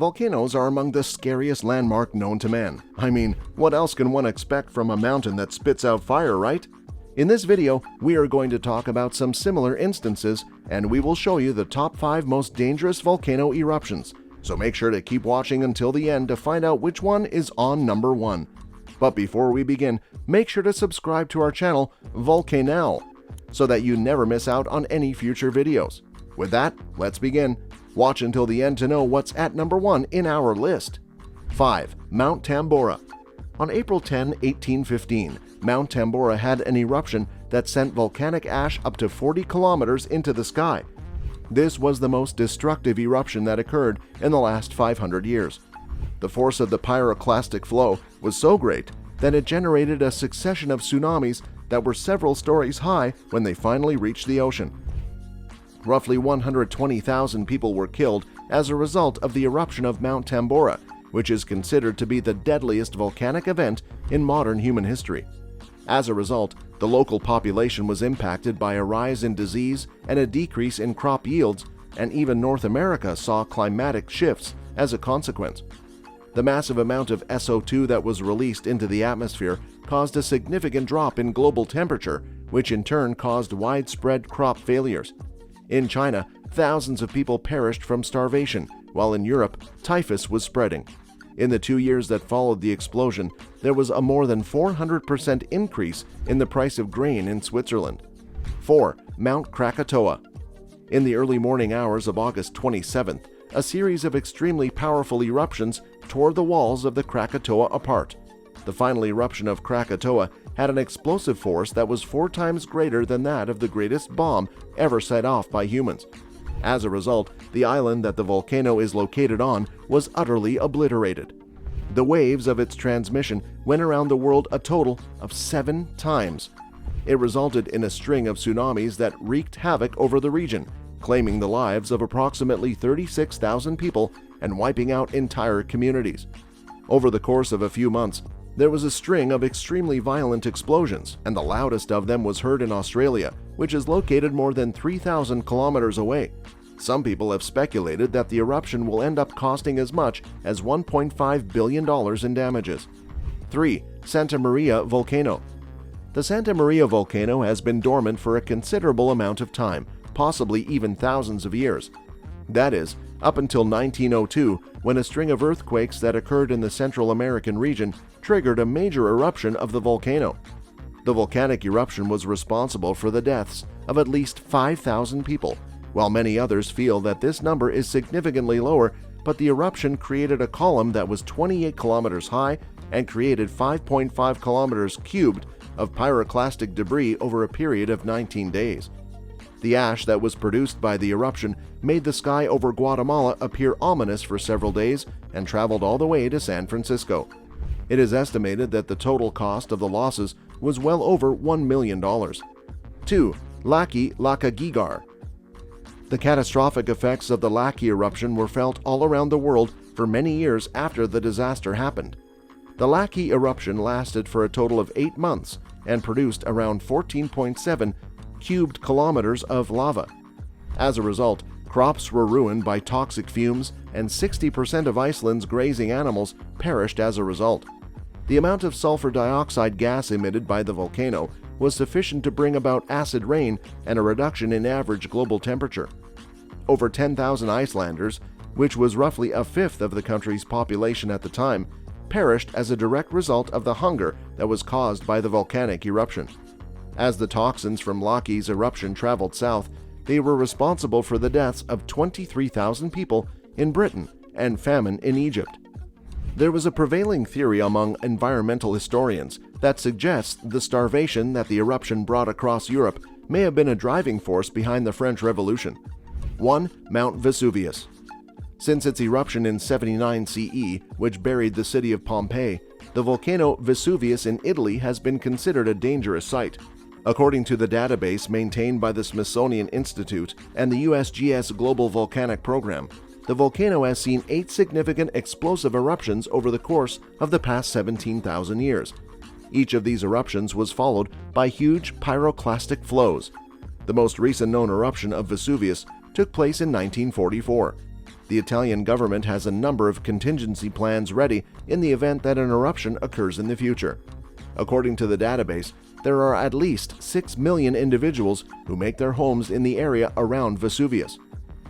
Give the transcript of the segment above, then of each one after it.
Volcanoes are among the scariest landmark known to man. I mean, what else can one expect from a mountain that spits out fire, right? In this video, we are going to talk about some similar instances, and we will show you the top 5 most dangerous volcano eruptions. So make sure to keep watching until the end to find out which one is on number 1. But before we begin, make sure to subscribe to our channel, Volcanow, so that you never miss out on any future videos. With that, let's begin. Watch until the end to know what's at number 1 in our list. 5. Mount Tambora. On April 10, 1815, Mount Tambora had an eruption that sent volcanic ash up to 40 kilometers into the sky. This was the most destructive eruption that occurred in the last 500 years. The force of the pyroclastic flow was so great that it generated a succession of tsunamis that were several stories high when they finally reached the ocean. Roughly 120,000 people were killed as a result of the eruption of Mount Tambora, which is considered to be the deadliest volcanic event in modern human history. As a result, the local population was impacted by a rise in disease and a decrease in crop yields, and even North America saw climatic shifts as a consequence. The massive amount of SO2 that was released into the atmosphere caused a significant drop in global temperature, which in turn caused widespread crop failures. In China, thousands of people perished from starvation, while in Europe, typhus was spreading. In the 2 years that followed the explosion, there was a more than 400% increase in the price of grain in Switzerland. 4. Mount Krakatoa. In the early morning hours of August 27th, a series of extremely powerful eruptions tore the walls of the Krakatoa apart. The final eruption of Krakatoa had an explosive force that was 4 times greater than that of the greatest bomb ever set off by humans. As a result, the island that the volcano is located on was utterly obliterated. The waves of its transmission went around the world a total of 7 times. It resulted in a string of tsunamis that wreaked havoc over the region, claiming the lives of approximately 36,000 people and wiping out entire communities. Over the course of a few months, there was a string of extremely violent explosions, and the loudest of them was heard in Australia, which is located more than 3,000 kilometers away. Some people have speculated that the eruption will end up costing as much as $1.5 billion in damages. 3. Santa Maria Volcano. The Santa Maria volcano has been dormant for a considerable amount of time, possibly even thousands of years. That is, up until 1902, when a string of earthquakes that occurred in the Central American region triggered a major eruption of the volcano. The volcanic eruption was responsible for the deaths of at least 5,000 people, while many others feel that this number is significantly lower, but the eruption created a column that was 28 kilometers high and created 5.5 kilometers cubed of pyroclastic debris over a period of 19 days. The ash that was produced by the eruption made the sky over Guatemala appear ominous for several days and traveled all the way to San Francisco. It is estimated that the total cost of the losses was well over $1 million. 2. Laki Lakagigar. The catastrophic effects of the Laki eruption were felt all around the world for many years after the disaster happened. The Laki eruption lasted for a total of 8 months and produced around 14.7 cubed kilometers of lava. As a result, crops were ruined by toxic fumes, and 60% of Iceland's grazing animals perished as a result. The amount of sulfur dioxide gas emitted by the volcano was sufficient to bring about acid rain and a reduction in average global temperature. Over 10,000 Icelanders, which was roughly a fifth of the country's population at the time, perished as a direct result of the hunger that was caused by the volcanic eruption. As the toxins from Laki's eruption traveled south, they were responsible for the deaths of 23,000 people in Britain and famine in Egypt. There was a prevailing theory among environmental historians that suggests the starvation that the eruption brought across Europe may have been a driving force behind the French Revolution. 1. Mount Vesuvius. Since its eruption in 79 CE, which buried the city of Pompeii, the volcano Vesuvius in Italy has been considered a dangerous site. According to the database maintained by the Smithsonian Institute and the USGS Global Volcanic Program, the volcano has seen 8 significant explosive eruptions over the course of the past 17,000 years. Each of these eruptions was followed by huge pyroclastic flows. The most recent known eruption of Vesuvius took place in 1944. The Italian government has a number of contingency plans ready in the event that an eruption occurs in the future. According to the database, there are at least 6 million individuals who make their homes in the area around Vesuvius.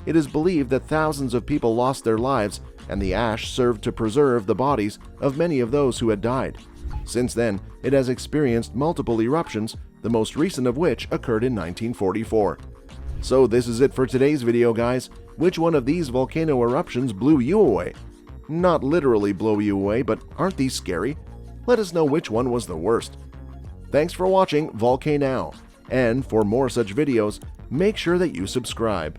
It is believed that thousands of people lost their lives, and the ash served to preserve the bodies of many of those who had died. Since then, it has experienced multiple eruptions, the most recent of which occurred in 1944. So this is it for today's video, guys. Which one of these volcano eruptions blew you away? Not literally blow you away, but aren't these scary? Let us know which one was the worst. Thanks for watching Volcanow, and for more such videos, make sure that you subscribe.